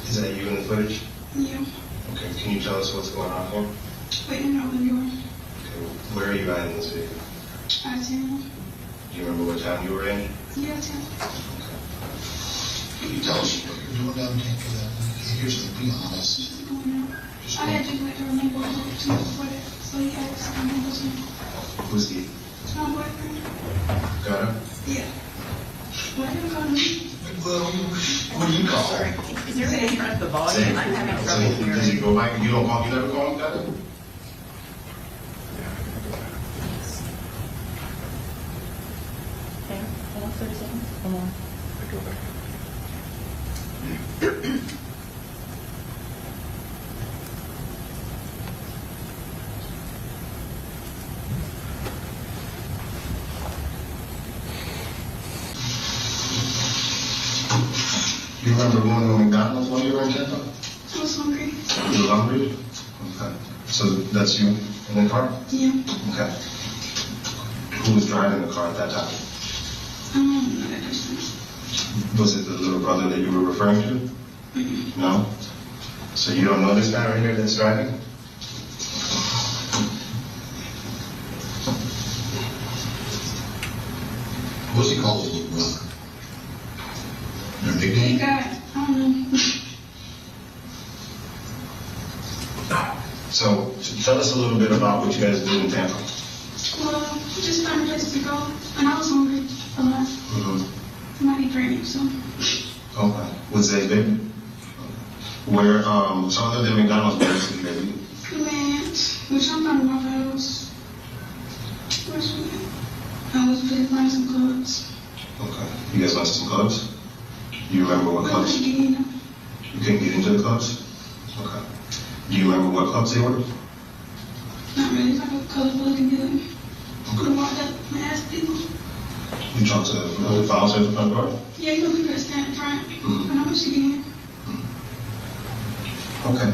Is that you in the footage? Yeah. Okay, can you tell us what's going on here? Waiting out the door. Okay, where are you at in this video? I tell. Do you remember what town you were in? Yeah, I tell. Okay. Can you tell us what you're doing down there? Here's the be honest. Just going out. I had to like to remember what I was doing before that. So he asked me what was doing. Who's he? My boyfriend. Got him? Yeah. Why did you call me? Well, what do you call her? Is there any turn up the volume? I'm having trouble Does hearing. he go back? You don't call, you never call him, got him? Okay, hold on 30 seconds. Hold on. Go back. You remember going to McDonald's when you were in Tampa? I was hungry. You were hungry? Okay. So that's you in the car? Yeah. Okay. Who was driving the car at that time? I don't know that person. Was it the little brother that you were referring to? Mm-hmm. No? So you don't know this guy right here that's driving? What's he called his little brother? Their He nickname? got, I don't know. So tell us a little bit about what you guys did in Tampa. Well, we just found a place to go. And I was hungry a lot. Mm-hmm. Might be pregnant, so. Okay. With Zay Baby? Where, so other than McDonald's, where is Zay Baby? We went, we jumped out of my house. Where's we went? I was playing some clubs. Okay. You guys went to some clubs? You remember what But clubs? we couldn't get in them. You couldn't get into the clubs? Okay. Do you remember what clubs they were? Not really, it's like a colorful looking building. Could have walked up and asked people. You talked to the bouncers at the front door? Yeah, you know, people that stand in front. Mhm. I know what you get in. Okay.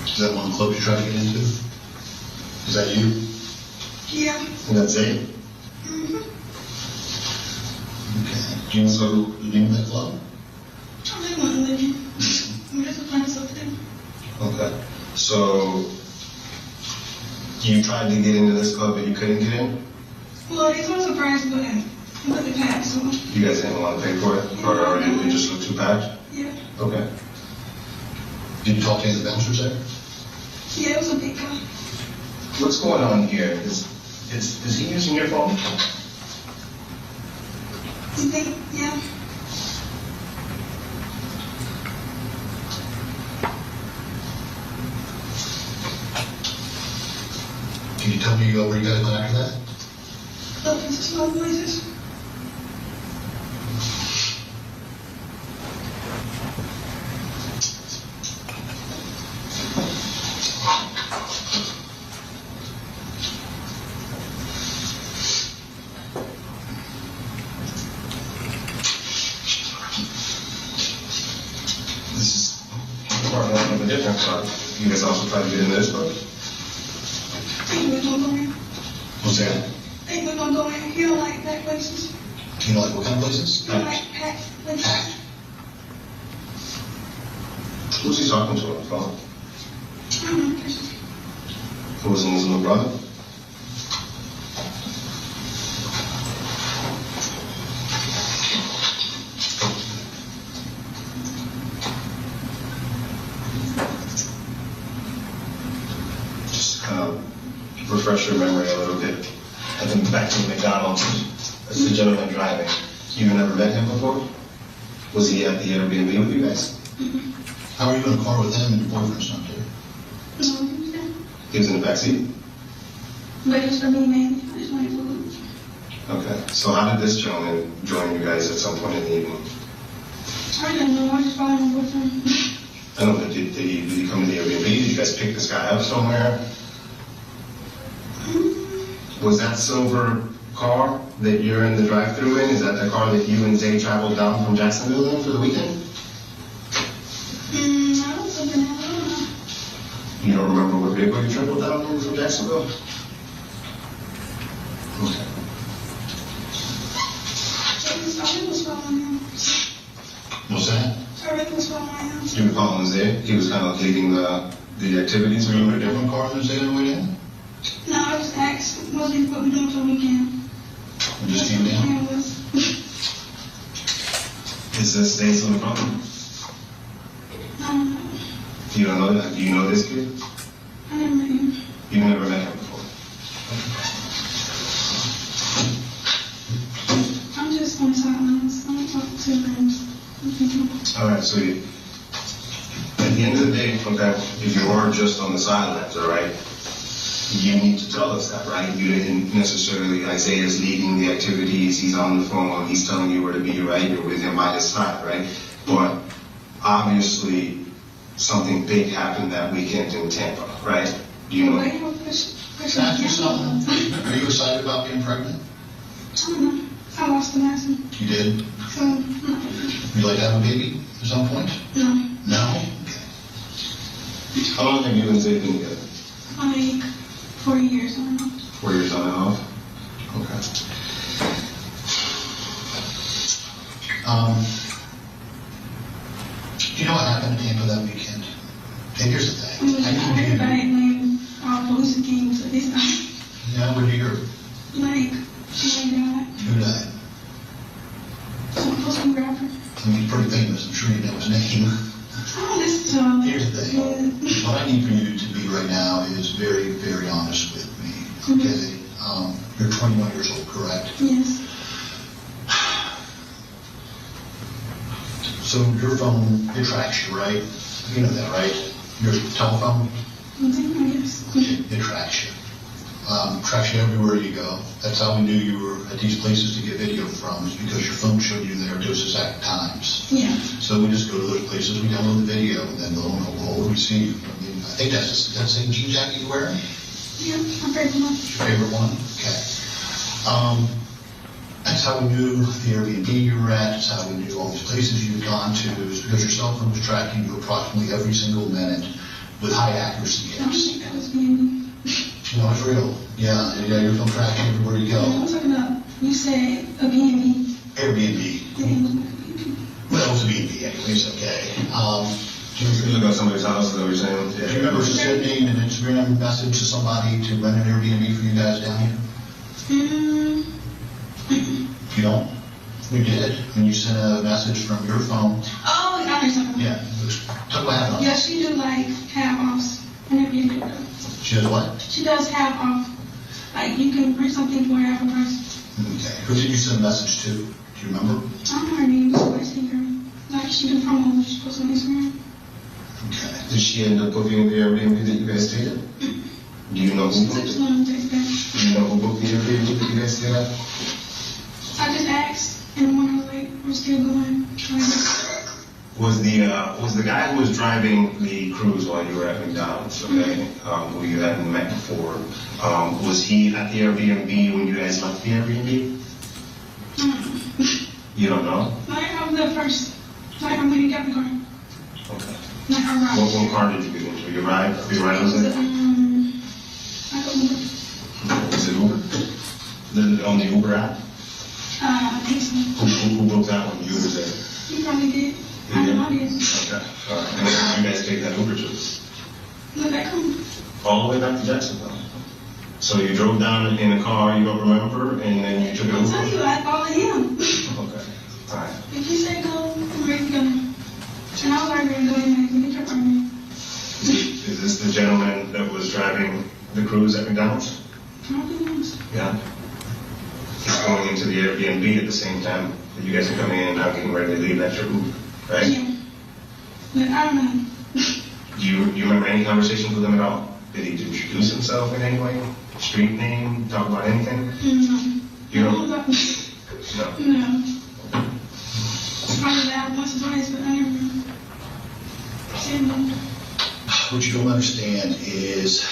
Is that one of the clubs you try to get into? Is that you? Yeah. And that's it? Mm-hmm. Okay. Do you know the name of that club? I really want to live in. I'm just finding something. Okay. So you tried to get into this club but you couldn't get in? Well, they told us a prize, but they passed, so. You guys didn't want to pay for it? Or it just looked too packed? Yeah. Okay. Did you talk to any of the bouncers there? Yeah, it was a big guy. What's going on here? Is he using your phone? You think? Yeah. Can you tell me where you guys went after that? Looking for small voices. This is part of a different club. You guys also tried to get into this club? Ain't we gonna go in? What's that? Ain't we gonna go in? He don't like black places. You know, like what kind of places? He don't like packed places. Who's he talking to on the phone? I don't know, person. Who was in his little brother? Just kind of refresh your memory a little bit. I think back to McDonald's, as the gentleman driving. You've never met him before? Was he at the Airbnb with you guys? How are you in a car with him and your boyfriend's not there? No, he was there. He was in the backseat? But it was for me, mainly. I just wanted food. Okay. So how did this gentleman join you guys at some point in the evening? I didn't know. I just followed my boyfriend. I don't know, did he come to the Airbnb? Did you guys pick this guy up somewhere? Was that silver car that you're in the drive-thru in, is that the car that you and Zay traveled down from Jacksonville in for the weekend? I don't think I know. You don't remember what vehicle you traveled down in from Jacksonville? Okay. I think it was following him. What's that? I think it was following him. You were following Zay? He was kind of leading the activities? Were you in a different car than Zay on the way down? No, I just asked what we doing for the weekend. You just came down? Is this Zay's on the phone? No, You don't know that? Do you know this kid? I never met him. You've never met him before? I'm just on silence. I'm talking to friends. All right, so at the end of the day, okay, if you are just on the sidelines, all right, you need to tell us that, right? You didn't necessarily, Isaiah's leading the activities, he's on the phone, he's telling you where to be, right? You're with him by his side, right? But obviously, something big happened that weekend in Tampa, right? You know. Can I ask you something? Are you excited about being pregnant? I don't know. I lost the last one. You did? So, no. You like to have a baby at some point? No. No? Okay. How long have you and Zay been together? Like 4 years, I don't know. 4 years on and off? Okay. Do you know what happened in Tampa that weekend? Okay, here's the thing. I need you Everybody to... named all police came to this time. Yeah, what do you hear? Like, she died. Who died? Some Muslim rapper. I mean, he's pretty famous. I'm sure you know his name. I don't listen to him. Here's the thing. What I need for you to be right now is very, very honest with me. Okay? You're 21 years old, correct? Yes. So your phone, it tracks you, right? You know that, right? Your telephone, Yes. it tracks you. Tracks you everywhere you go. That's how we knew you were at these places to get video from, is because your phone showed you there at those exact times. Yeah. So we just go to those places, we download the video, and then lo and behold, we see you. I mean, I think that's the same jean jacket you're wearing? Yeah, my favorite one. Your favorite one? Okay. That's how we knew the Airbnb you were at. That's how we knew all these places you'd gone to. Is because your cell phone was tracking you approximately every single minute with high accuracy. I don't think that was being. No, it's real. Yeah, your phone tracks you everywhere you I'm go. talking about, you said a B&B. Airbnb. The English B&B. Well, it was a B&B anyways, okay. You look at somebody's house, is that what you're saying? Do you remember sending an Instagram message to somebody to rent an Airbnb for you guys down here? You don't? We did. When you sent a message from your phone. Oh, I know something. Yeah. Tell what happened. Yeah, she do like half-offs and Airbnb though. She does what? She does half-off. Like, you can rent something for half a price. Okay. Who did you send a message to? Do you remember? I don't know her name, just like Instagram. Like, she do promos, she posts on Instagram. Okay. Did she end up booking the Airbnb that you guys stayed at? Do you know who She booked took it? some text back. Do you know who booked the Airbnb that you guys stayed at? I just asked, and when I was like, we're still going. Was the guy who was driving the cruise while you were at McDonald's, okay, who you hadn't met before, was he at the Airbnb when you guys left the Airbnb? You don't know? Like, I was there first. Like, I'm gonna get the car. Okay. Like, I ride. What car did you get into? Your ride was It it? was Was it Uber? On the Uber app? I think so. Who booked that one? You were there. You probably did. I know I did. Okay. All right. And then you guys take that Uber to? Look back home. All the way back to Jacksonville. So you drove down in a car you don't remember, and then you took an I'll Uber? tell you, I follow him. Okay. All right. If you say go, I'm ready to go. And I was already ready to go anyway, so get your car in. Is this the gentleman that was driving the cruise at McDonald's? Probably was. Yeah. He's going into the Airbnb at the same time that you guys are coming in and now getting ready to leave at your Uber, right? Yeah. But I don't know. Do you remember any conversations with him at all? Did he introduce himself in any way? Street name? Talk about anything? No. You don't? No. No. Probably that once or twice, but I never remember. What you don't understand is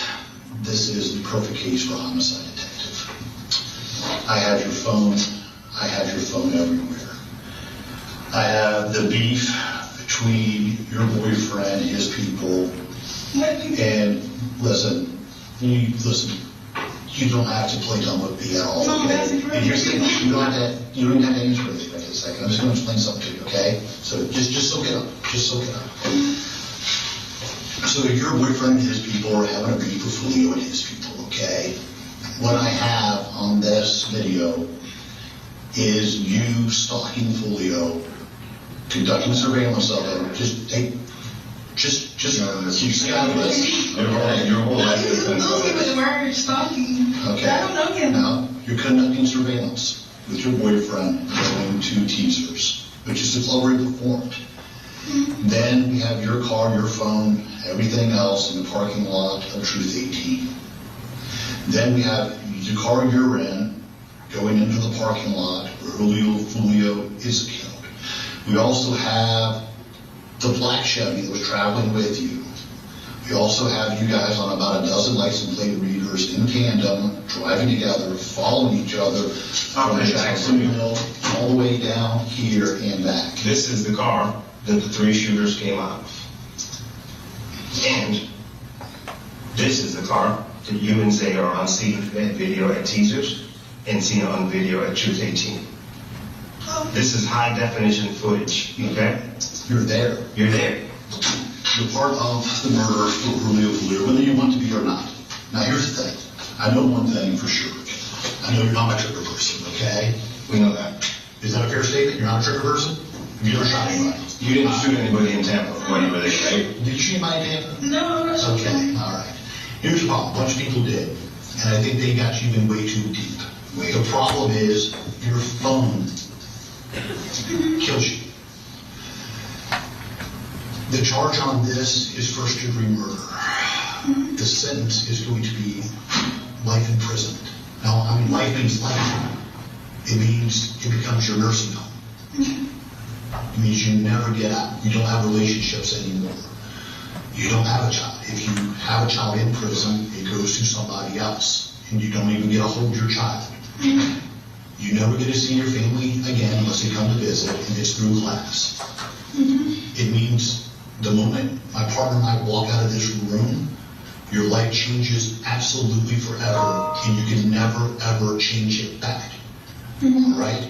this is the perfect case for a homicide detective. I have your phone. I have your phone everywhere. I have the beef between your boyfriend, his people, and listen, you don't have to play dumb with me at all. Okay? And here's the thing, you don't have to answer anything right this second. I'm just going to explain something to you, okay? So just soak it up. Just soak it up. So your boyfriend and his people are having a beef with Foolio and his people, okay? What I have on this video is you stalking Foolio, conducting surveillance of him. Just you scout this. Your whole life has been the word stalking. Okay. I don't know him. Now, you're conducting surveillance with your boyfriend going to teasers, which is already performed. Then we have your car, your phone, everything else in the parking lot of Truth 18. Then we have the car you're in going into the parking lot where Foolio is killed. We also have the black Chevy that was traveling with you. We also have you guys on about a dozen license plate readers in tandem, driving together, following each other from Jacksonville all the way down here and back. This is the car that the 3 shooters came out of. And this is the car that you and Zay are on seen video at teasers and seen on video at Truth 18. This is high definition footage, okay? You're there. You're there. You're part of the murder of Foolio, whether you want to be or not. Now here's the thing. I know one thing for sure. I know you're not my trigger person, okay? We know that. Is that a fair statement? You're not a trigger person? Have you ever shot anybody? You didn't shoot anybody in Tampa when you were there, right? Did you shoot anybody in Tampa? No, that's Okay, all right. Here's the problem. A bunch of people did. And I think they got you in way too deep. The problem is your phone kills you. The charge on this is first-degree murder. The sentence is going to be life imprisonment. Now, I mean, life means life. It means it becomes your nursing home. It means you never get out. You don't have relationships anymore. You don't have a child. If you have a child in prison, it goes to somebody else, and you don't even get to hold your child. You never get to see your family again unless they come to visit, and it's through class. It means the moment my partner and I walk out of this room, your life changes absolutely forever, and you can never, ever change it back. All right?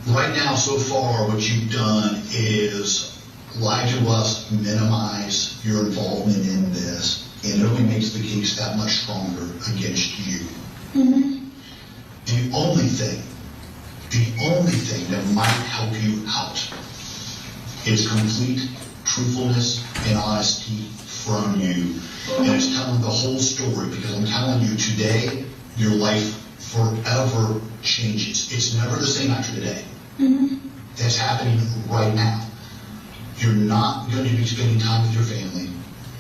Right now, so far, what you've done is lie to us, minimize your involvement in this, and it only makes the case that much stronger against you. The only thing that might help you out is complete truthfulness and honesty from you. And it's telling the whole story, because I'm telling you today, your life forever changes. It's never the same after today. That's happening right now. You're not going to be spending time with your family.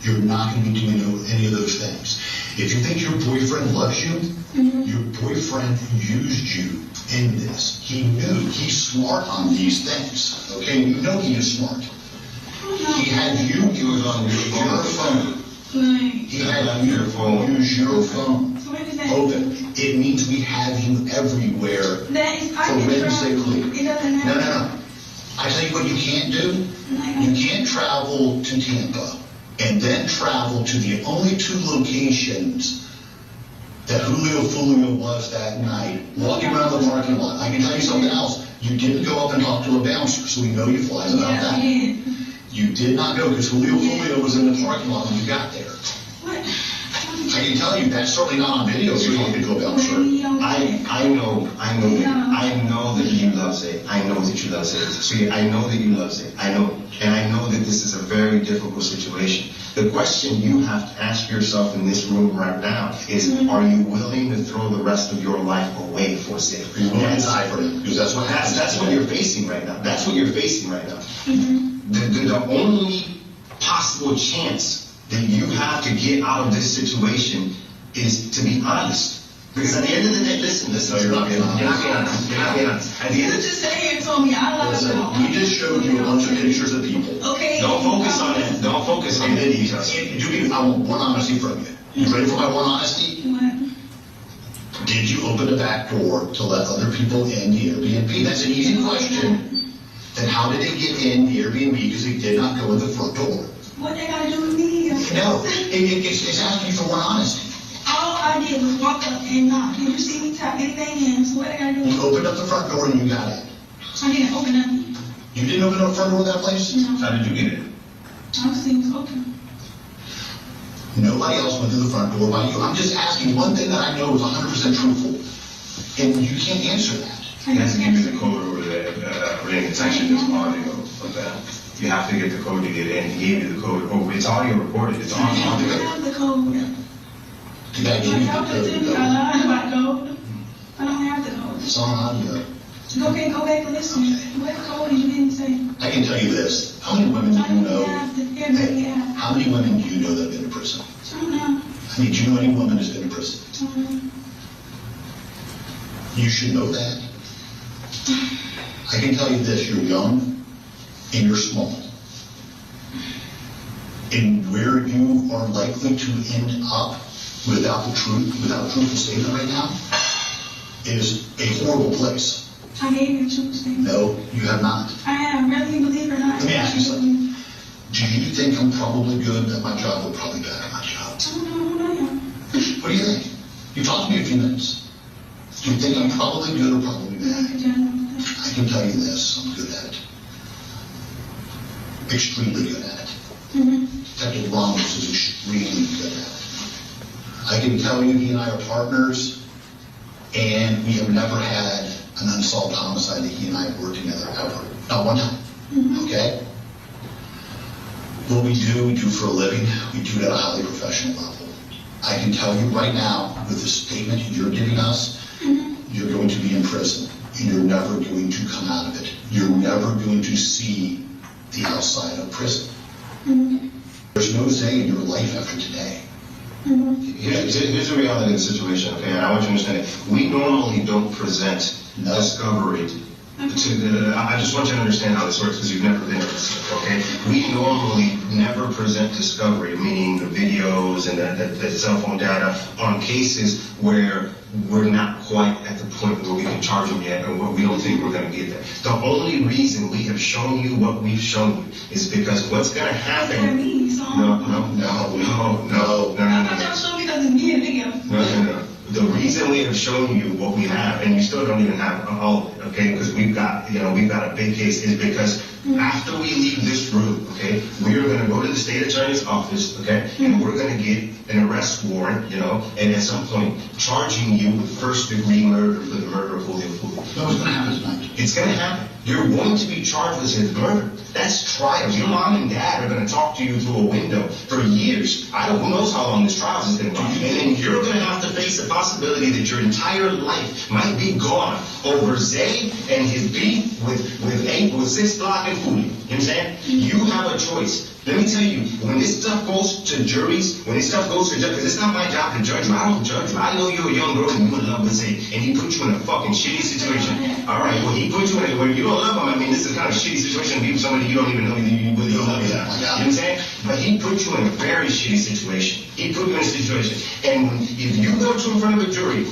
You're not going to be doing any of those things. If you think your boyfriend loves you, your boyfriend used you in this. He knew. He's smart on these things. Okay? You know he is smart. He had you use on your phone. He had you use your phone. Open. It means we have you everywhere for Wednesday week. No. I tell you what you can't do. You can't travel to Tampa and then travel to the only 2 locations that Foolio was that night, walking around the parking lot. I can tell you something else. You didn't go up and talk to a bouncer, so we know you flies about that. You did not go, because Foolio was in the parking lot when you got there. I can tell you that's certainly not on video if you're talking to a bouncer. I know that you love Zay. I know that you love Zay. See, I know that you love Zay. I know. And I know that this is a very difficult situation. The question you have to ask yourself in this room right now is, are you willing to throw the rest of your life away for Zay? Are you willing to die for him? Because that's what you're facing right now. That's what you're facing right now. The only possible chance that you have to get out of this situation is to be honest. Because at the end of the day, listen, No, you're not being honest. You're not being honest. You're not being honest. At the You end of just sat here and told me I love Listen, you. we just showed you a bunch of pictures of people. Okay. don't focus on that. Don't focus on the details. I want one honesty from you. You ready for my one honesty? What? Did you open the back door to let other people in the Airbnb? That's an easy question. Then how did they get in the Airbnb? Because they did not go in the front door. What they gotta do with me? No, it's asking you for one honesty. All I did was walk up and knock. Did you see me tap anything in? So what they gotta do? You opened up the front door and you got in. I didn't open nothing. You didn't open up the front door of that place? No. How did you get in? I was seeing it was open. Nobody else went through the front door by you. I'm just asking one thing that I know is 100% truthful. And you can't answer that. You have to give me the code over there. It's actually just audio of that. You have to get the code to get in. He gave you the code. Oh, it's audio recorded. It's on I don't audio. have the code. The guy gave you Y'all the put it in me. code. I lied about code. I don't have the code. It's on audio. Okay, go back and listen. What code you didn't say? I can tell you this. How many women do you know? How many women do you know that have been in prison? I don't know. I mean, do you know any woman who's been in prison? I don't know. You should know that. I can tell you this, you're young and you're small. And where you are likely to end up without a truthful statement right now is a horrible place. I gave you a truth statement. No, you have not. I have, whether you believe it or not. Let me ask you something. Do you think I'm probably good at my job or probably bad at my job? I don't know. What do you think? You talked to me a few minutes. Do you think I'm probably good or probably bad? I can tell you this, I'm good at it. Extremely good at it. Detective Ramos is extremely good at it. I can tell you he and I are partners, and we have never had an unsolved homicide that he and I have worked together ever. Not one time. Okay? What we do for a living, we do it at a highly professional level. I can tell you right now, with the statement you're giving us, you're going to be in prison, and you're never going to come out of it. You're never going to see the outside of prison. There's no say in your life after today. Here's the reality of the situation, okay? And I want you to understand it. We normally don't present discovery to the. I just want you to understand how this works because you've never been in this, okay? We normally never present discovery, meaning the videos and the cell phone data on cases where we're not quite at the point where we can charge them yet, or where we don't think we're going to get there. The only reason we have shown you what we've shown you is because what's going to happen. No. I thought y'all showed me because it's me in the video. No. The reason we have shown you what we have, and you still don't even have all of it, okay? Because we've got a big case, is because after we leave this room, okay, we are going to go to the state attorney's office, okay, and we're going to get an arrest warrant, and at some point charging you with first-degree murder for the murder of Foolio. No, it's going to happen tonight. It's going to happen. You're going to be charged with his murder. That's trial. Your mom and dad are going to talk to you through a window for years. Who knows how long this trial is going to go. And then you're going to have to face the possibility that your entire life might be gone over Zay and his beef with 6 Block and Foolio. You know what I'm saying? You have a choice. Let me tell you, when this stuff goes to juries, because it's not my job to judge you. I don't judge you. I know you're a young girl and you in love with Zay, and he put you in a fucking shitty situation. All right, well, he put you in where you don't love him. I mean, this is the kind of shitty situation to be with somebody you don't even know you really love. You know what I'm saying? But he put you in a very shitty situation. He put you in a situation. And if you go to in front of a jury,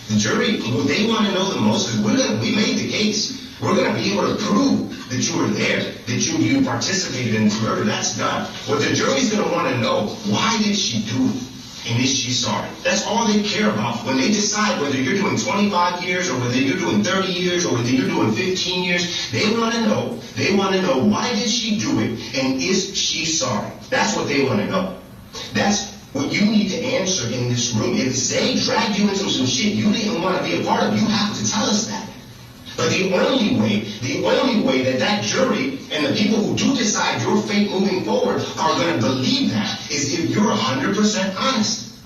the jury, what they want to know the most is we made the case. We're going to be able to prove that you were there, that you participated in this murder. That's done. What the jury's going to want to know, why did she do it? And is she sorry? That's all they care about when they decide whether you're doing 25 years or whether you're doing 30 years or whether you're doing 15 years. They want to know. They want to know, why did she do it and is she sorry? That's what they want to know. That's what you need to answer in this room. If they dragged you into some shit you didn't want to be a part of, you have to tell us that. But the only way that jury and the people who do decide your fate moving forward are going to believe that is if you're 100% honest.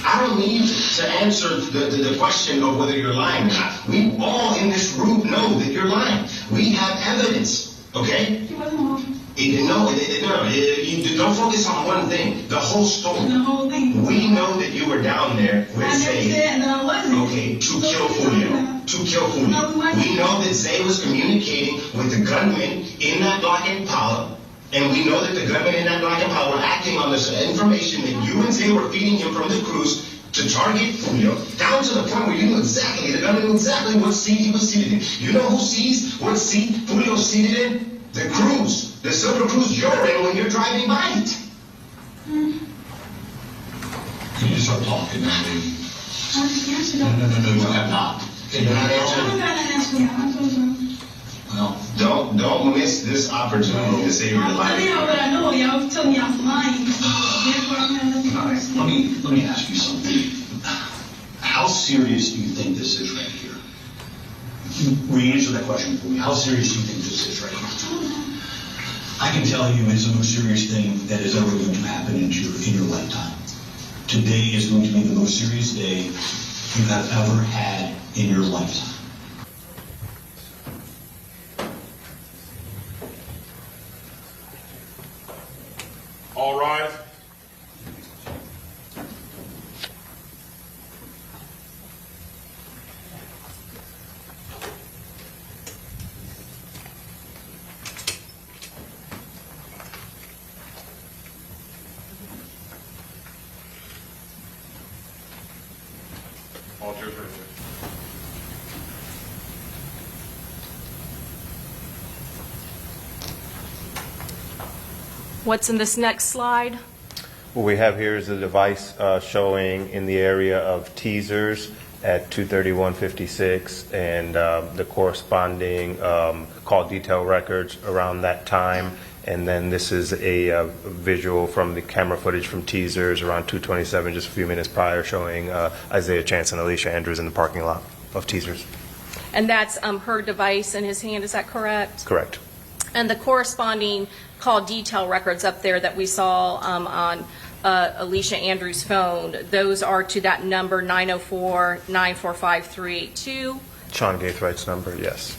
I don't need to answer the question of whether you're lying or not. We all in this room know that you're lying. We have evidence, okay? He wasn't wrong. No, don't focus on one thing. The whole story. The whole thing. We know that you were down there with I never Zay. said that I wasn't. Okay, to kill Foolio. To kill Foolio. We know that Zay was communicating with the gunman in that black Impala, and we know that the gunman in that black Impala were acting on this information that you and Zay were feeding him from the cruise to target Foolio, down to the point where you knew exactly, the gunman knew exactly what seat he was seated in. You know who sees what seat Foolio's seated in? The cruise. The silver cruise you're in when you're driving by it. Can you just start talking now, baby? I just answered No, that. you have not. Okay, you're not I answering. don't got an answer now. I told you. Well, Don't miss this opportunity to save your I'm telling y'all life. what I know. Y'all was telling me I'm lying. Therefore, I'm not letting all right, let me ask you something. How serious do you think this is right here? Re-answer that question for me. How serious do you think this is right here? I can tell you it's the most serious thing that is ever going to happen in your lifetime. Today is going to be the most serious day you have ever had in your lifetime. All rise. All chairs ready. What's in this next slide? What we have here is a device showing in the area of teasers at 231.56 and the corresponding call detail records around that time. And then this is a visual from the camera footage from teasers around 2:27, just a few minutes prior, showing Isaiah Chance and Alicia Andrews in the parking lot of teasers. And that's her device in his hand, is that correct? Correct. And the corresponding call detail records up there that we saw on Alicia Andrews' phone, those are to that number 904-945-382. Sean Gaithwright's number, yes.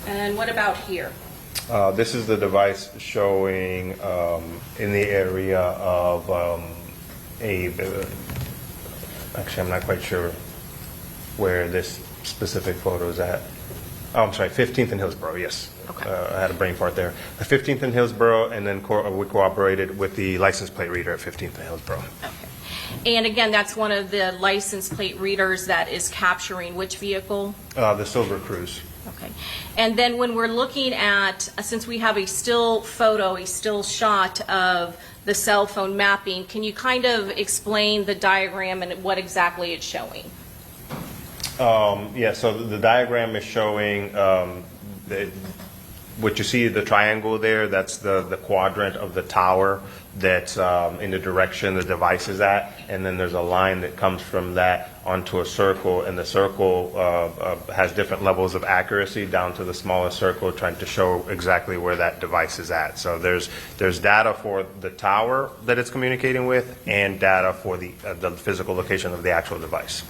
And what about here? This is the device showing in the area of actually, I'm not quite sure where this specific photo is at. Oh, I'm sorry, 15th and Hillsborough, yes. Okay. I had a brain fart there. The 15th and Hillsborough, and then we cooperated with the license plate reader at 15th and Hillsborough. Okay. And again, that's one of the license plate readers that is capturing which vehicle? The Silver Cruise. Okay. And then when we're looking at, since we have a still photo, a still shot of the cell phone mapping, can you kind of explain the diagram and what exactly it's showing? Yeah, so the diagram is showing what you see, the triangle there, that's the quadrant of the tower that's in the direction the device is at, and then there's a line that comes from that onto a circle, and the circle has different levels of accuracy down to the smallest circle, trying to show exactly where that device is at. So there's data for the tower that it's communicating with, and data for the physical location of the actual device.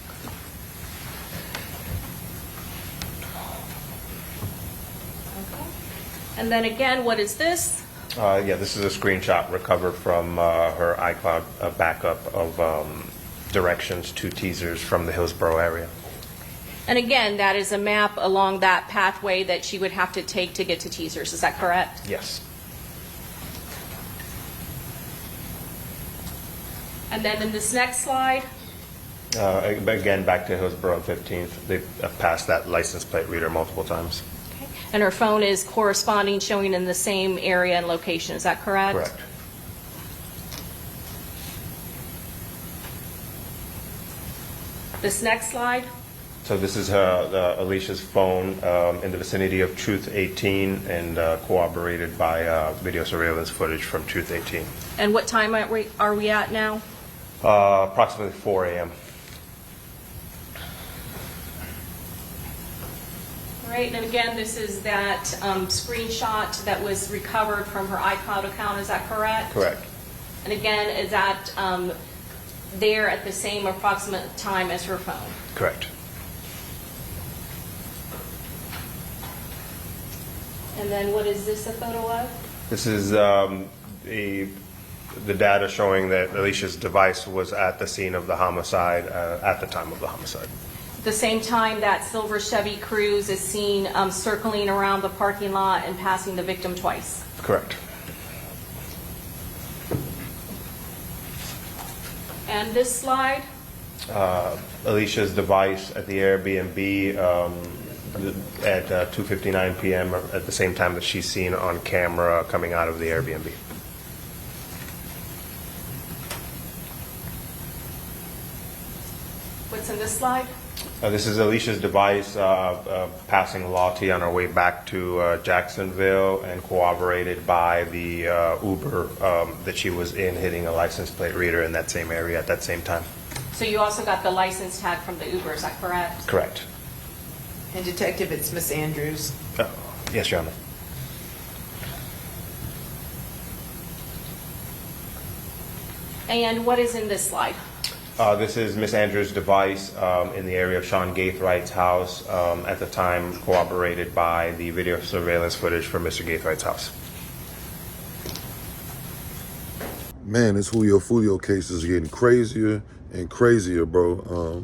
And then again, what is this? Yeah, this is a screenshot recovered from her iCloud backup of directions to teasers from the Hillsborough area. And again, that is a map along that pathway that she would have to take to get to teasers. Is that correct? Yes. And then in this next slide, Again, back to Hillsborough 15th. They've passed that license plate reader multiple times. okay, and her phone is corresponding, showing in the same area and location. Is that correct? Correct. This next slide. So this is Alicia's phone in the vicinity of Truth 18 and corroborated by video surveillance footage from Truth 18. And what time are we at now? Approximately 4 a.m. All right, and again, this is that screenshot that was recovered from her iCloud account. Is that correct? Correct. And again, is that there at the same approximate time as her phone? Correct. And then what is this a photo of? This is the data showing that Alicia's device was at the scene of the homicide at the time of the homicide. At the same time, that silver Chevy Cruze is seen circling around the parking lot and passing the victim twice. Correct. And this slide? Alicia's device at the Airbnb at 2:59 p.m. at the same time that she's seen on camera coming out of the Airbnb. What's in this slide? This is Alicia's device passing Lottie on her way back to Jacksonville, and corroborated by the Uber that she was in hitting a license plate reader in that same area at that same time. So you also got the license tag from the Uber, is that correct? Correct. And Detective, it's Miss Andrews. Yes, Your Honor. And what is in this slide? This is Miss Andrews' device in the area of Sean Gaithwright's house at the time, corroborated by the video surveillance footage from Mr. Gaithwright's house. Man, this Foolio case is getting crazier and crazier, bro.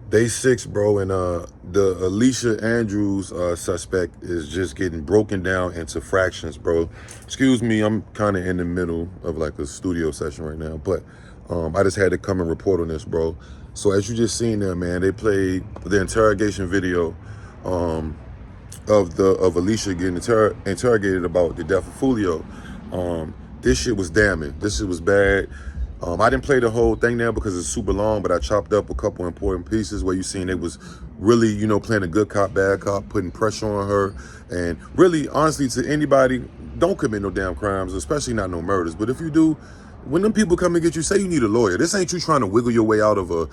Day 6, bro, and the Alicia Andrews suspect is just getting broken down into fractions, bro. Excuse me, I'm kind of in the middle of like a studio session right now, but I just had to come and report on this, bro. So as you just seen there, man, they played the interrogation video of Alicia getting interrogated about the death of Foolio. This shit was damning. This shit was bad. I didn't play the whole thing there because it's super long, but I chopped up a couple important pieces where you seen it was really, you know, playing a good cop, bad cop, putting pressure on her. And really, honestly, to anybody, don't commit no damn crimes, especially not no murders. But if you do, when them people come and get you, say you need a lawyer. This ain't you trying to wiggle your way out of a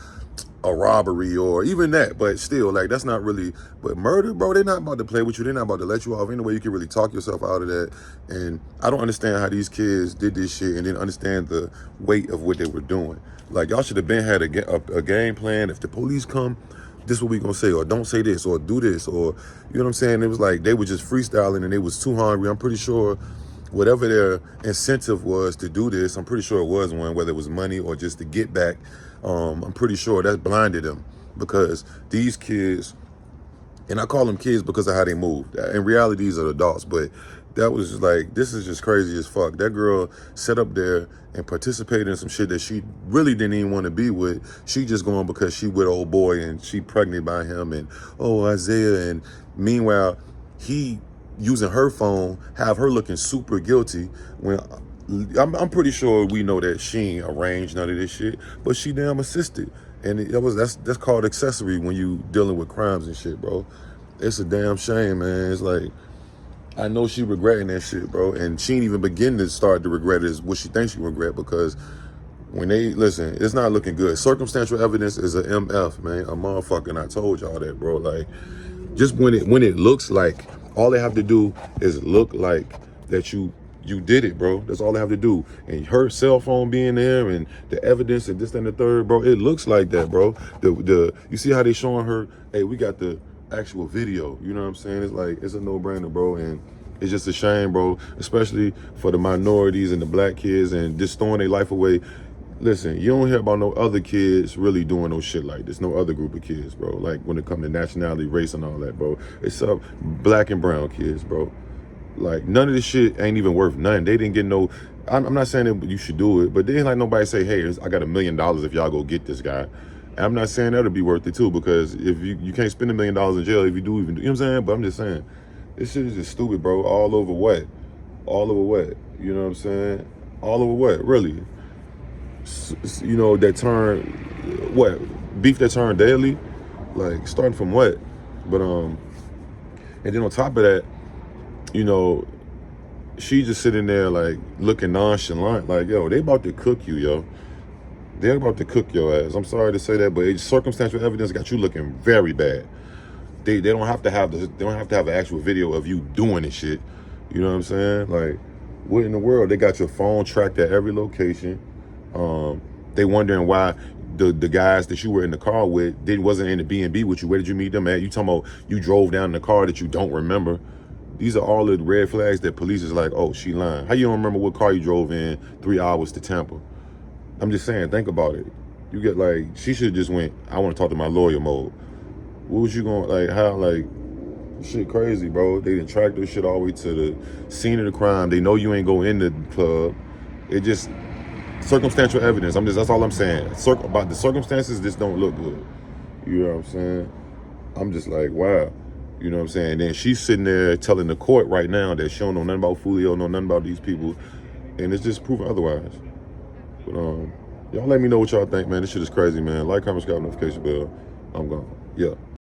robbery or even that, but still, like, that's not really, but murder, bro, they're not about to play with you. They're not about to let you off. Any way you can really talk yourself out of that. And I don't understand how these kids did this shit and didn't understand the weight of what they were doing. Like, y'all should have been had a game plan. If the police come, this is what we gonna say, or don't say this, or do this, or, you know what I'm saying? It was like, they were just freestyling and they was too hungry. I'm pretty sure whatever their incentive was to do this, I'm pretty sure it was one, whether it was money or just to get back. I'm pretty sure that blinded them, because these kids, and I call them kids because of how they move. In reality, these are adults, but that was just like, this is just crazy as fuck. That girl sat up there and participated in some shit that she really didn't even want to be with. She just going because she with old boy and she pregnant by him and, oh, Isaiah. And meanwhile, he using her phone, have her looking super guilty when I'm pretty sure we know that she ain't arranged none of this shit, but she damn assisted. And that's called accessory when you dealing with crimes and shit, bro. It's a damn shame, man. It's like, I know she regretting that shit, bro. And she ain't even begin to start to regret is what she thinks she regret, because when they, listen, it's not looking good. Circumstantial evidence is a MF, man. A motherfucker, and I told y'all that, bro. Like, just when it looks like, all they have to do is look like that you did it, bro. That's all they have to do. And her cell phone being there and the evidence and this and the third, bro, it looks like that, bro. You see how they showing her, hey, we got the actual video. You know what I'm saying? It's like, it's a no-brainer, bro. And it's just a shame, bro, especially for the minorities and the black kids and just throwing their life away. Listen, you don't hear about no other kids really doing no shit like this. No other group of kids, bro. Like, when it comes to nationality, race, and all that, bro. It's black and brown kids, bro. Like, none of this shit ain't even worth nothing. They didn't get no, I'm not saying that you should do it, but they ain't like nobody say, hey, I got $1 million if y'all go get this guy. And I'm not saying that'll be worth it too, because if you can't spend $1 million in jail if you do even, you know what I'm saying? But I'm just saying, this shit is just stupid, bro. All over what? All over what? You know what I'm saying? All over what? Really? You know, that turn, what? Beef that turned daily? Like, starting from what? But, and then on top of that, you know, she just sitting there like looking nonchalant, like, yo, they about to cook you, yo. They're about to cook your ass. I'm sorry to say that, but circumstantial evidence got you looking very bad. They don't have to have an actual video of you doing this shit. You know what I'm saying? Like, what in the world? They got your phone tracked at every location. They wondering why the guys that you were in the car with wasn't in the B&B with you. Where did you meet them at? You talking about you drove down in the car that you don't remember. These are all the red flags that police is like, oh, she lying. How you don't remember what car you drove in 3 hours to Tampa? I'm just saying, think about it. You get like, she should have just went, I want to talk to my lawyer mode. What was you going, like, how, like, shit crazy, bro. They done tracked this shit all the way to the scene of the crime. They know you ain't go in the club. It just, circumstantial evidence. That's all I'm saying. About the circumstances, this don't look good. You know what I'm saying? I'm just like, wow. You know what I'm saying? And then she's sitting there telling the court right now that she don't know nothing about Foolio, know nothing about these people. And it's just proven otherwise. But y'all let me know what y'all think, man. This shit is crazy, man. Like, comment, subscribe, notification bell. I'm gone. Yeah.